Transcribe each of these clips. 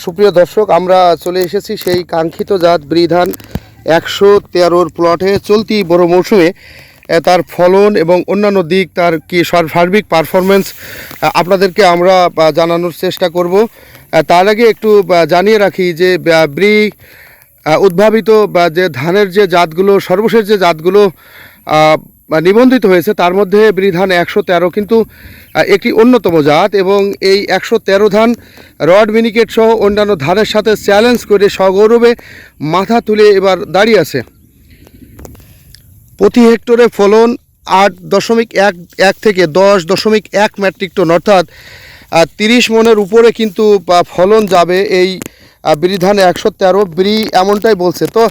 সুপ্রিয় দর্শক, আমরা চলে এসেছি সেই কাঙ্ক্ষিত জাত বৃধান 113 প্লটে। চলতি বড় মৌসুমে তার ফলন এবং অন্যান্য দিক, তার কি সার্বিক পারফরমেন্স আপনাদেরকে আমরা জানানোর চেষ্টা করব। তার আগে একটু জানিয়ে রাখি যে উদ্ভাবিত যে ধানের যে জাতগুলো, সর্বশেষ যে জাতগুলো নিবন্ধিত হয়েছে তার মধ্যে বৃধান 113 কিন্তু একটি অন্যতম জাত, এবং এই 113 ধান রড মিনিকেট সহ অন্যান্য ধানের সাথে চ্যালেঞ্জ করে সগৌরবে মাথা তুলে এবার দাঁড়িয়ে আছে। প্রতি হেক্টরে ফলন 8.1 থেকে 10.1 মেট্রিক টন, অর্থাৎ 30 মনের উপরে কিন্তু ফলন যাবে এই বৃধান 113 এমনটাই বলছে। তো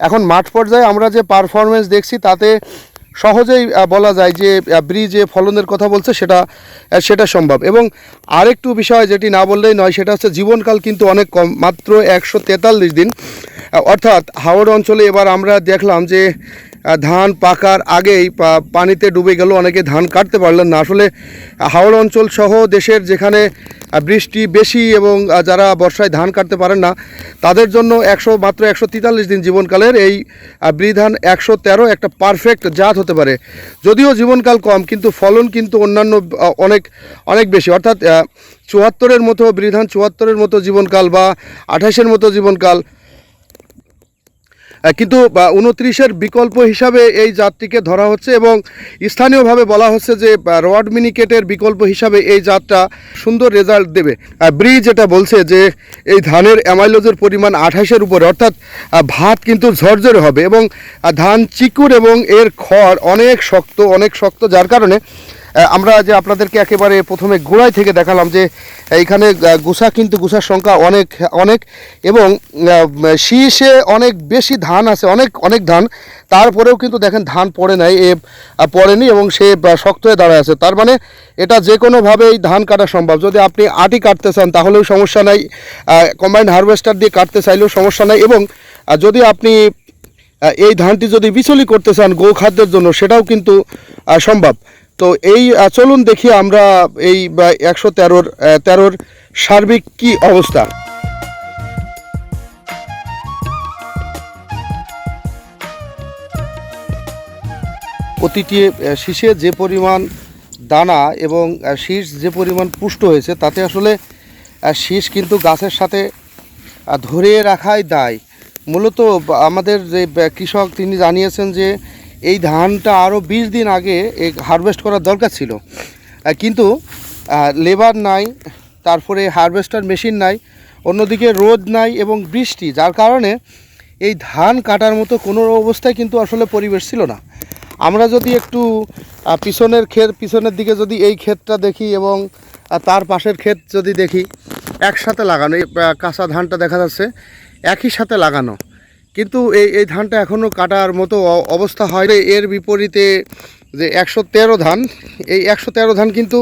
এখন মাঠ পর্যায়ে আমরা যে পারফরমেন্স দেখছি তাতে সহজেই বলা যায় যে যে ফলনের কথা বলছে সেটা সম্ভব। এবং আরেকটু বিষয় যেটি না বললেই নয়, সেটা হচ্ছে জীবনকাল কিন্তু অনেক কম, মাত্র 143 দিন। অর্থাৎ হাওড় অঞ্চলে এবার আমরা দেখলাম যে ধান পাকার আগেই পানিতে ডুবে গেল, অনেকে ধান কাটতে পারলেন না। আসলে হাওড় অঞ্চল সহ দেশের যেখানে বৃষ্টি বেশি এবং যারা বর্ষায় ধান কাটতে পারেন না তাদের জন্য মাত্র 143 দিন জীবনকালের এই বৃধান 113 একটা পারফেক্ট জাত হতে পারে। যদিও জীবনকাল কম, কিন্তু ফলন কিন্তু অন্যান্য অনেক বেশি, অর্থাৎ 74-এর মতো বৃধান 74-এর মতো জীবনকাল বা 28-এর মতো জীবনকাল, কিন্তু 29-এর বিকল্প হিসাবে এই জাতটিকে ধরা হচ্ছে। এবং স্থানীয়ভাবে বলা হচ্ছে যে রড মিনিকেটের বিকল্প হিসাবে এই জাতটা সুন্দর রেজাল্ট দেবে। যেটা বলছে যে এই ধানের অ্যামাইলোজের পরিমাণ 28-এর উপরে, অর্থাৎ ভাত কিন্তু ঝরঝরে হবে, এবং ধান চিকুর এবং এর খড় অনেক শক্ত, যার কারণে আমরা যে আপনাদেরকে একেবারে প্রথমে গোড়ায় থেকে দেখালাম যে এইখানে গুছার সংখ্যা অনেক এবং শীষে অনেক বেশি ধান আছে, অনেক ধান, তারপরেও কিন্তু দেখেন ধান পড়েনি এবং সে শক্ত হয়ে দাঁড়ায় আছে। তার মানে এটা যে কোনোভাবেই ধান কাটা সম্ভব। যদি আপনি আটি কাটতে চান তাহলেও সমস্যা নাই, কম্বাইন্ড হারভেস্টার দিয়ে কাটতে চাইলেও সমস্যা নাই, এবং যদি আপনি এই ধানটি যদি বিচলি করতে চান গোখাদ্যের জন্য সেটাও কিন্তু সম্ভব। তো এই চলুন দেখি আমরা এই 113 সার্বিক কি অবস্থা। প্রতিটি শীষে যে পরিমাণ দানা এবং শীষ যে পরিমাণ পুষ্ট হয়েছে তাতে আসলে শীষ কিন্তু গাছের সাথে ধরে রাখাই দায়। মূলত আমাদের যে কৃষক তিনি জানিয়েছেন যে এই ধানটা আরও 20 দিন আগে হারভেস্ট করার দরকার ছিল, কিন্তু লেবার নাই, তারপরে হারভেস্টার মেশিন নাই, অন্যদিকে রোদ নাই এবং বৃষ্টি, যার কারণে এই ধান কাটার মতো কোনো অবস্থায় কিন্তু আসলে পরিবেশ ছিল না। আমরা যদি একটু পিছনের দিকে যদি এই ক্ষেতটা দেখি এবং তার পাশের ক্ষেত যদি দেখি, একসাথে লাগানো, এই কাঁচা ধানটা দেখা যাচ্ছে একই সাথে লাগানো, কিন্তু এই ধানটা এখনও কাটার মতো অবস্থা হয়। এর বিপরীতে যে 113 ধান, এই 113 ধান কিন্তু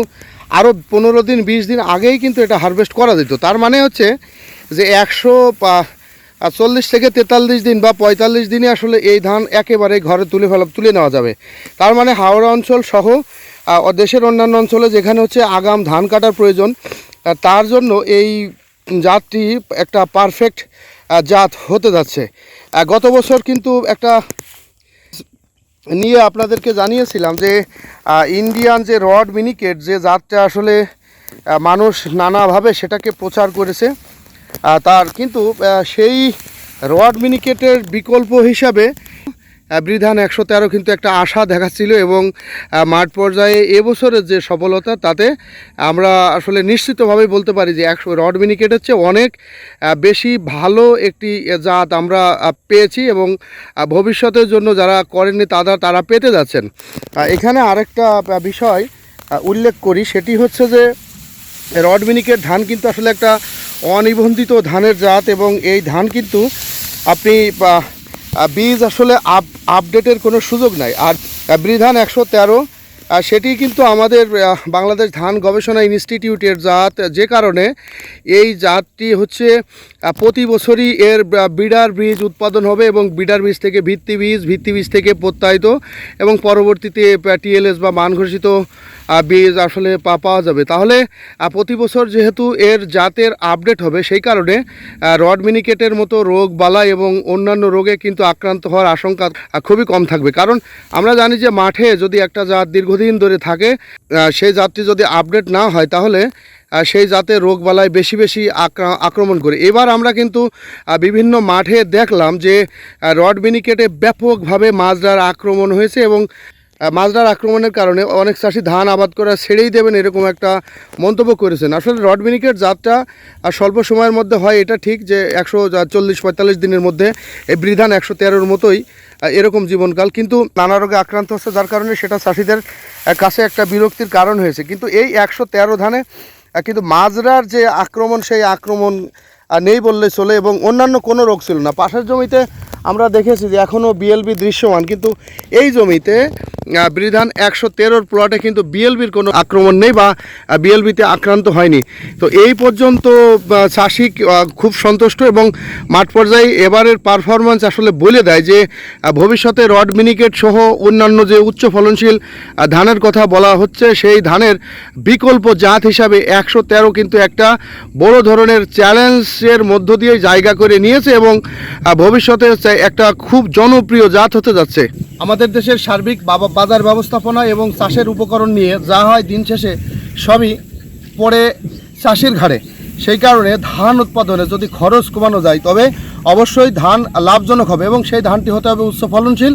আরও 15 দিন 20 দিন আগেই কিন্তু এটা হারভেস্ট করা যেত। তার মানে হচ্ছে যে 140 থেকে 43 দিন বা 45 দিনে আসলে এই ধান একেবারে ঘরে তুলে নেওয়া যাবে। তার মানে হাওড়া অঞ্চল সহ দেশের অন্যান্য অঞ্চলে যেখানে হচ্ছে আগাম ধান কাটার প্রয়োজন, তার জন্য এই জাতটি একটা পারফেক্ট জাত হতে যাচ্ছে। গত বছর কিন্তু একটা নিয়ে আপনাদেরকে জানিয়েছিলাম যে ইন্ডিয়ান যে রড মিনিকেট যে জাতটা আসলে মানুষ নানাভাবে সেটাকে প্রচার করেছে, তার কিন্তু সেই রড মিনিকেটের বিকল্প হিসাবে বৃধান 113 কিন্তু একটা আশা দেখাচ্ছিল। এবং মাঠ পর্যায়ে এবছরের যে সফলতা তাতে আমরা আসলে নিশ্চিতভাবে বলতে পারি যে রড মিনিকেট হচ্ছে অনেক বেশি ভালো একটি জাত আমরা পেয়েছি, এবং ভবিষ্যতের জন্য যারা করেননি তারা পেতে যাচ্ছেন। এখানে আরেকটা বিষয় উল্লেখ করি, সেটি হচ্ছে যে রড মিনিকেট ধান কিন্তু আসলে একটা অনিবন্ধিত ধানের জাত, এবং এই ধান কিন্তু আপনি বীজ আসলে আপডেটের কোনো সুযোগ নাই। আর বৃধান 113 আর সেটি কিন্তু আমাদের বাংলাদেশ ধান গবেষণা ইনস্টিটিউটের জাত, যে কারণে এই জাতটি হচ্ছে প্রতি বছরই এর বিডার বীজ উৎপাদন হবে এবং বিডার বীজ থেকে ভিত্তি বীজ থেকে প্রত্যায়িত এবং পরবর্তীতে টিএলএস বা মান ঘোষিত বীজ আসলে পাওয়া যাবে। তাহলে প্রতি বছর যেহেতু এর জাতের আপডেট হবে, সেই কারণে রড মিনিকেটের মতো রোগ বালাই এবং অন্যান্য রোগে কিন্তু আক্রান্ত হওয়ার আশঙ্কা খুবই কম থাকবে। কারণ আমরা জানি যে মাঠে যদি একটা জাত দীর্ঘদিন ধরে থাকে, সেই জাতটি যদি আপডেট না হয় তাহলে সেই জাতের রোগবালাই বেশি বেশি আক্রমণ করে। এবার আমরা কিন্তু বিভিন্ন মাঠে দেখলাম যে রড মিনিকেটে ব্যাপকভাবে মাজরার আক্রমণ হয়েছে এবং মাজরার আক্রমণের কারণে অনেক চাষি ধান আবাদ করা ছেড়েই দেবেন এরকম একটা মন্তব্য করেছেন। আসলে রড মিনিকেট জাতটা স্বল্প সময়ের মধ্যে হয়, এটা ঠিক যে 140-45 দিনের মধ্যে এই বৃধান 113-র মতোই এরকম জীবনকাল, কিন্তু নানা রোগে আক্রান্ত হচ্ছে, যার কারণে সেটা চাষিদের কাছে একটা বিরক্তির কারণ হয়েছে। কিন্তু এই 113 ধানে কিন্তু মাজরার যে আক্রমণ, সেই আক্রমণ নেই বললে চলে এবং অন্যান্য কোনো রোগ ছিল না। পাশের জমিতে আমরা দেখেছি যে এখনও বিএলবি দৃশ্যমান, কিন্তু এই জমিতে বৃধান 113-র প্লটে কিন্তু বিএলবির কোনো আক্রমণ নেই বা বিএলবিতে আক্রান্ত হয়নি। তো এই পর্যন্ত চাষি খুব সন্তুষ্ট এবং মাঠ পর্যায়ে এবারের পারফরমেন্স আসলে বলে দেয় যে ভবিষ্যতে রড মিনিকেট সহ অন্যান্য যে উচ্চ ফলনশীল ধানের কথা বলা হচ্ছে, সেই ধানের বিকল্প জাত হিসাবে 113 কিন্তু একটা বড় ধরনের চ্যালেঞ্জের মধ্য দিয়ে জায়গা করে নিয়েছে এবং ভবিষ্যতে একটা খুব জনপ্রিয় জাত হতে যাচ্ছে। আমাদের দেশের সার্বিক বাজার ব্যবস্থাপনা এবং চাষের উপকরণ নিয়ে যা হয় দিন শেষে সবই পড়ে চাষির ঘাড়ে। সেই কারণে ধান উৎপাদনে যদি খরচ কমানো যায় তবে অবশ্যই ধান লাভজনক হবে এবং সেই ধানটি হতে হবে উচ্চ ফলনশীল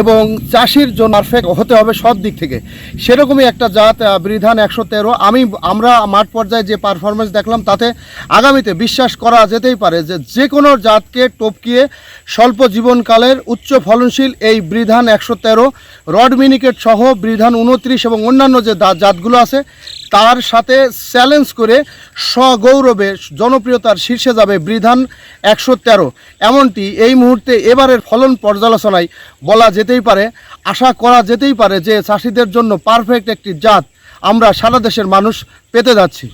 এবং চাষির জন্য পারফেক্ট হতে হবে সব দিক থেকে। সেরকমই একটা জাত বৃধান 113। আমরা মাঠ পর্যায়ে যে পারফরমেন্স দেখলাম তাতে আগামীতে বিশ্বাস করা যেতেই পারে যে যে কোনো জাতকে টপকিয়ে স্বল্প জীবনকালের উচ্চ ফলনশীল এই বৃধান 113 রড মিনিকেট সহ বৃধান 29 এবং অন্যান্য যে জাতগুলো আছে তার সাথে চ্যালেঞ্জ করে সগৌরবে জনপ্রিয়তার শীর্ষে যাবে বৃধান 113। এমনটি এই মুহূর্তে এবারের ফলন পর্যালোচনায় বলা যেতেই পারে, আশা করা যেতেই পারে যে চাষিদের জন্য পারফেক্ট একটি জাত আমরা সারা দেশের মানুষ পেতে যাচ্ছি।